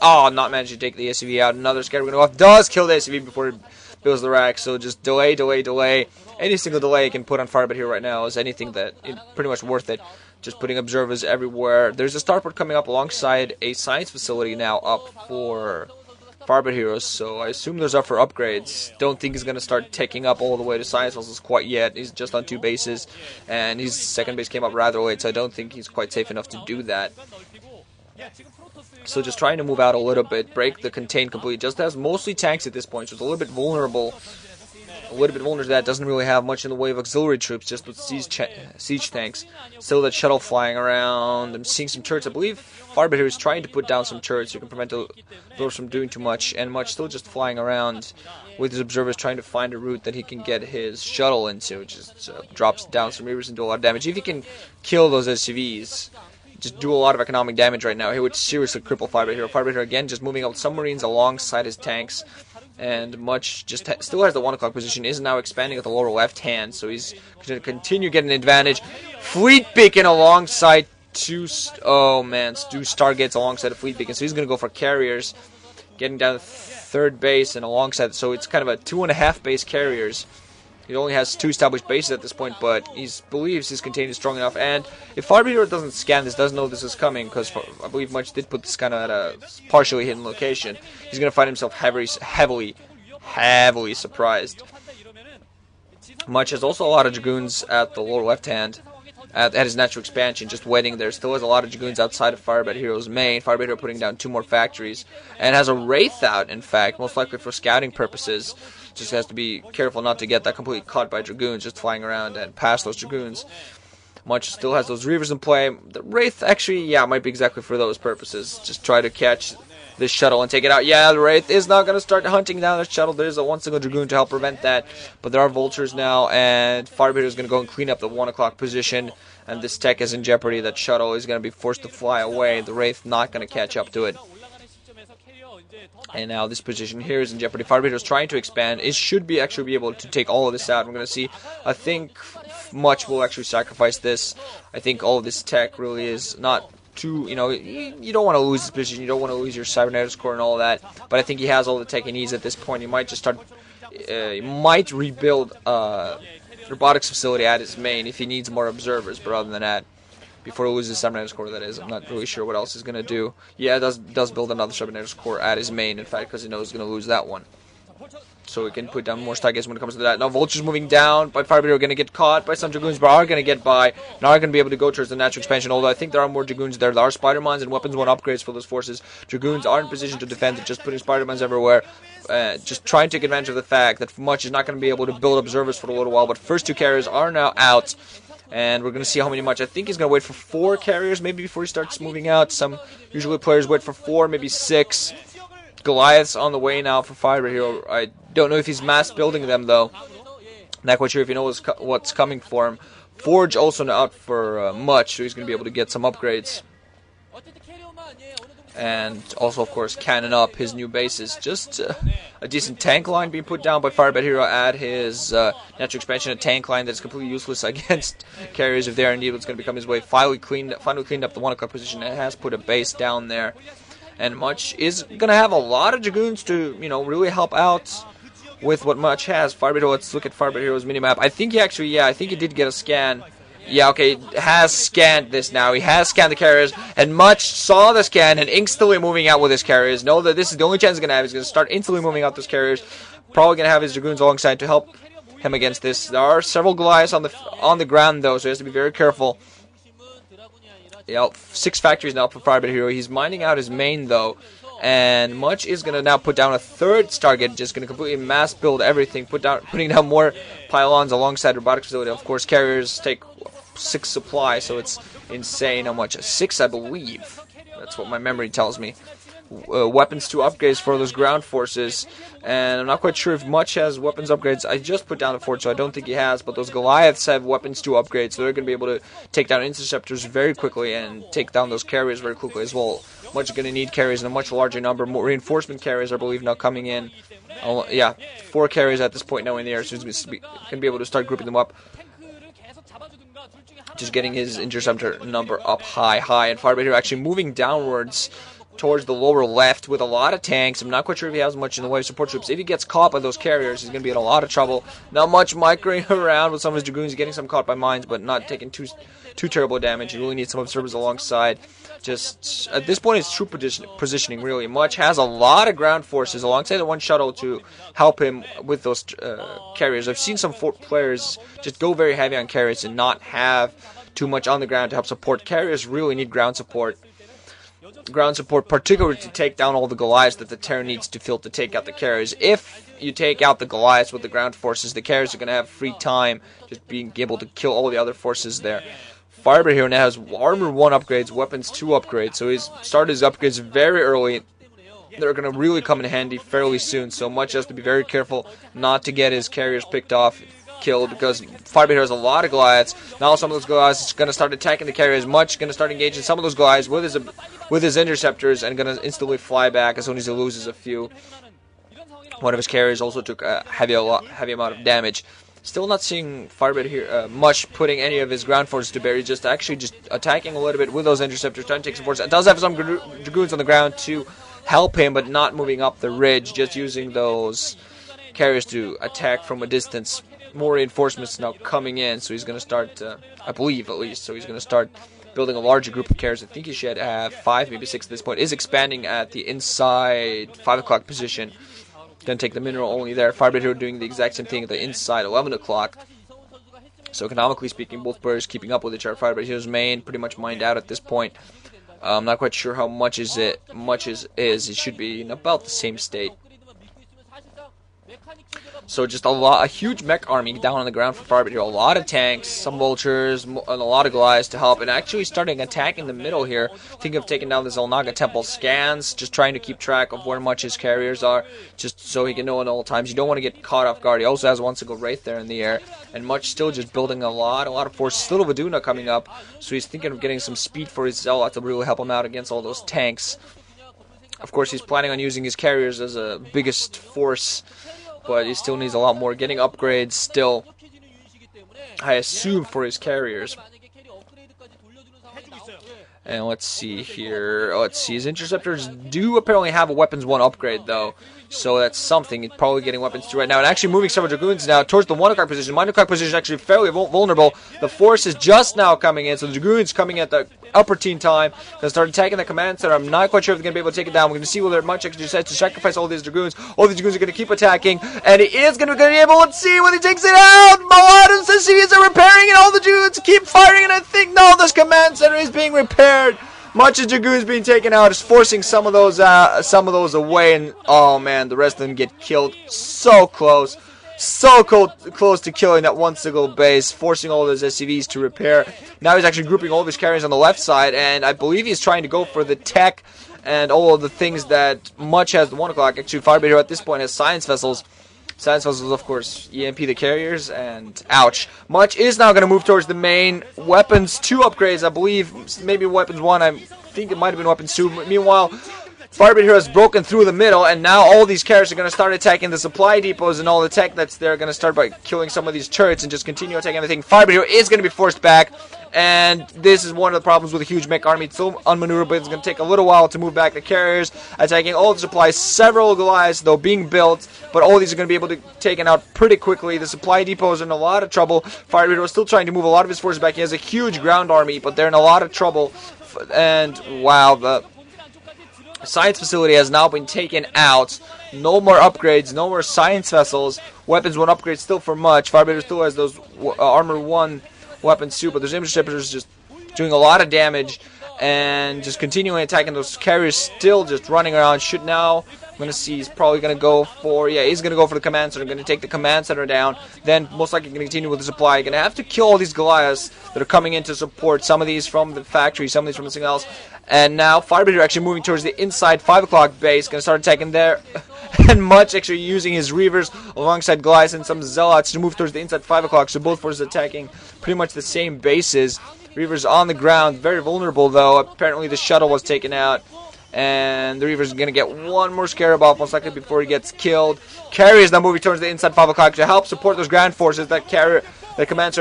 Oh, not managed to take the SCV out. Another scatter going off. Does kill the SCV before it builds the rack. So just delay. Any single delay you can put on Firebathero right now is anything that is pretty much worth it. Just putting observers everywhere. There's a starport coming up alongside a science facility now up for Firebathero, so I assume those are for upgrades. Don't think he's going to start taking up all the way to science vessels quite yet. He's just on 2 bases, and his second base came up rather late, so I don't think he's quite safe enough to do that. So just trying to move out a little bit, break the contain completely. Just has mostly tanks at this point, so it's a little bit vulnerable. To that. Doesn't really have much in the way of auxiliary troops, just with siege tanks. Still that shuttle flying around. I'm seeing some turrets. I believe Firebathero is trying to put down some turrets. You can prevent those from doing too much. And Much still just flying around with his observers, trying to find a route that he can get his shuttle into. Just drops down some reavers and do a lot of damage. If he can kill those SCVs, just do a lot of economic damage right now, he would seriously cripple Firebathero. Firebathero again just moving out submarines alongside his tanks. And Much just still has the 1 o'clock position, is now expanding at the lower left hand, so he's going to continue getting an advantage. Fleet Beacon alongside two Stargates alongside a Fleet Beacon, so he's going to go for carriers, getting down to 3rd base and alongside, so it's kind of a 2.5 base carriers. He only has 2 established bases at this point, but he believes his contain is strong enough. And if Firebathero doesn't scan this, doesn't know this is coming, because I believe Much did put this kind of at a partially hidden location, he's going to find himself heavily surprised. Much has also a lot of Dragoons at the lower left hand, at his natural expansion, just waiting there. Still has a lot of Dragoons outside of Firebathero's main. Firebathero putting down 2 more factories, and has a Wraith out, in fact, most likely for scouting purposes. Just has to be careful not to get that completely caught by Dragoons, just flying around and past those Dragoons. Much still has those Reavers in play. The Wraith actually, might be exactly for those purposes. Just try to catch this shuttle and take it out. Yeah, the Wraith is not going to start hunting down the shuttle. There's a 1 single Dragoon to help prevent that. But there are Vultures now, and Firebathero is going to go and clean up the 1 o'clock position. And this tech is in jeopardy. That shuttle is going to be forced to fly away. The Wraith not going to catch up to it. And now this position here is in jeopardy. Firebathero is trying to expand. It should actually be able to take all of this out. We're going to see. I think Much will actually sacrifice this. I think all of this tech really is not too, you don't want to lose this position. You don't want to lose your cybernetics core and all of that. But I think he has all the tech he needs at this point. He might just start, might rebuild robotics facility at his main if he needs more observers. But other than that, before he loses cybernetics core, that is, I'm not really sure what else he's going to do. Yeah, does build another cybernetics core at his main, in fact, because he knows he's going to lose that one. So he can put down more Stargates when it comes to that. Now Vultures moving down, but Firebathero are going to get caught by some Dragoons, but are going to get by. Now are going to be able to go towards the natural expansion, although I think there are more Dragoons there. There are Spider-Mines and Weapons 1 upgrades for those forces. Dragoons are in position to defend, just putting Spider-Mines everywhere. Just trying to take advantage of the fact that Much is not going to be able to build observers for a little while, but first 2 carriers are now out. And we're going to see how many Much. I think he's going to wait for 4 carriers maybe before he starts moving out. Usually players wait for 4, maybe 6. Goliath's on the way now for Firebathero. I don't know if he's mass building them though. Not quite sure if he knows what's coming for him. Forge also out for Much, so he's going to be able to get some upgrades. And also, of course, cannon up his new bases. Just a decent tank line being put down by Firebathero at his natural expansion. A tank line that's completely useless against carriers if they're indeed what's going to become his way. Finally cleaned up the 1 o'clock position. It has put a base down there. And Much is going to have a lot of Dragoons to, really help out with what Much has. Firebathero, let's look at Firebathero's minimap. I think he did get a scan. Yeah, okay, has scanned this now. He has scanned the carriers, and Much saw the scan and instantly moving out with his carriers. Know that this is the only chance he's going to have. He's going to start instantly moving out those carriers. Probably going to have his Dragoons alongside to help him against this. There are several Goliaths on the ground, though, so he has to be very careful. 6 factories now for Firebathero. He's mining out his main, though. And Much is going to now put down a 3rd Stargate, just going to completely mass build everything, putting down more pylons alongside robotics facility. Of course, carriers take 6 supply, so it's insane how much. 6, I believe. That's what my memory tells me. Weapons 2 upgrades for those ground forces, and I'm not quite sure if Much has weapons upgrades. I just put down the fort, so I don't think he has, but those Goliaths have weapons 2 upgrades, so they're going to be able to take down interceptors very quickly and take down those carriers very quickly as well. Much going to need carriers in a much larger number. More reinforcement carriers, I believe, now coming in. 4 carriers at this point now in the air, so he's going to be able to start grouping them up. Just getting his interceptor number up high, and Firebathero actually moving downwards towards the lower left with a lot of tanks. I'm not quite sure if he has much in the way of support troops. If he gets caught by those carriers, he's going to be in a lot of trouble. Not much microing around with some of his dragoons, getting some caught by mines, but not taking too terrible damage. He really needs some observers alongside. Just at this point, it's troop positioning really. Much has a lot of ground forces alongside the one shuttle to help him with those carriers. I've seen some players just go very heavy on carriers and not have too much on the ground to help support. Carriers really need ground support. Ground support, particularly to take down all the Goliaths that the Terran needs to fill to take out the carriers. If you take out the Goliaths with the ground forces, the carriers are going to have free time just being able to kill all the other forces there. Firebathero now has Armor 1 upgrades, Weapons 2 upgrades, so he's started his upgrades very early. They're going to really come in handy fairly soon, so Much has to be very careful not to get his carriers picked off, killed, because Firebathero has a lot of Goliaths. Now some of those Goliaths is going to start attacking the carriers. Much going to start engaging some of those Goliaths with his interceptors and going to instantly fly back as soon as he loses a few. One of his carriers also took a heavy amount of damage. Still not seeing Firebathero here, Much putting any of his ground forces to bear. He's just attacking a little bit with those interceptors, trying to take supports. It does have some dragoons on the ground to help him, but not moving up the ridge, just using those carriers to attack from a distance. More reinforcements now coming in, so he's going to start, I believe at least, so he's going to start building a larger group of carriers. I think he should have 5, maybe 6 at this point. Is expanding at the inside 5 o'clock position. Going to take the mineral only there. Firebathero doing the exact same thing at the inside 11 o'clock. So economically speaking, both players keeping up with each other. Firebathero's main pretty much mined out at this point. I'm not quite sure how much is it. It should be in about the same state. So just a huge mech army down on the ground for Firebathero. A lot of tanks, some vultures, and a lot of Goliaths to help. And actually starting attacking the middle here. Thinking of taking down the Zelnaga Temple. Scans, just trying to keep track of where Much his carriers are. Just so he can know at all times. You don't want to get caught off guard. He also has one single Wraith there in the air. And Much still just building a lot of forces. Little Viduna coming up. So he's thinking of getting some speed for his Zealot to really help him out against all those tanks. Of course, he's planning on using his carriers as a biggest force, but he still needs a lot more. Getting upgrades still, I assume, for his carriers. And let's see here. Let's see. His interceptors do apparently have a Weapons 1 upgrade, though. So that's something. He's probably getting Weapons 2 right now. And actually moving several Dragoons now towards the 1 o'clock position. 1 o'clock position is actually fairly vulnerable. The force is just now coming in. So the Dragoons coming at the upper teen time. Going to start attacking the command center. I'm not quite sure if they're going to be able to take it down. We're going to see whether Much actually decides to sacrifice all these Dragoons. All these Dragoons are going to keep attacking. And he is going to be able, let's see, when he takes it out. A lot of CCVs are repairing and all the Dragoons keep firing. And I think, no, this command center is being repaired. Much of Dragoons being taken out is forcing some of those away, and oh man, the rest of them get killed. So close to killing that one single base, forcing all those SCVs to repair. Now he's actually grouping all of his carriers on the left side, and I believe he's trying to go for the tech and all of the things that Much has. The 1 o'clock. Actually, Firebathero at this point has science vessels. Science vessels, of course, EMP the carriers, and ouch. Much is now going to move towards the main. Weapons 2 upgrades, I believe, maybe Weapons 1, I think it might have been Weapons 2. Meanwhile, Firebathero has broken through the middle, and now all these carriers are going to start attacking the supply depots and all the tech that's there. Going to start by killing some of these turrets and just continue attacking everything. Firebathero is going to be forced back, and this is one of the problems with a huge mech army. It's so unmaneuverable. It's going to take a little while to move back the carriers, attacking all the supplies. Several Goliaths, though, being built, but all these are going to be able to be taken out pretty quickly. The supply depots are in a lot of trouble. Firebathero is still trying to move a lot of his forces back. He has a huge ground army, but they're in a lot of trouble. And wow, the science facility has now been taken out. No more upgrades, no more science vessels. Weapons 1 upgrades still for Much. Firebathero still has those Armor 1 weapons too, but those interceptors just doing a lot of damage and just continuing attacking those carriers, still just running around. Should now, I'm going to see, he's probably going to go for, he's going to go for the command center. Going to take the command center down, then most likely going to continue with the supply. Going to have to kill all these Goliaths that are coming in to support. Some of these from the factory, some of these from something else. And now Firebathero actually moving towards the inside 5 o'clock base. Going to start attacking there. And Much actually using his Reavers alongside Goliaths and some Zealots to move towards the inside 5 o'clock. So both forces attacking pretty much the same bases. Reavers on the ground, very vulnerable though. Apparently the shuttle was taken out. And the Reavers are going to get one more scarab off most likely before he gets killed. Carriers now moving towards the inside 5 o'clock to help support those ground forces that command center.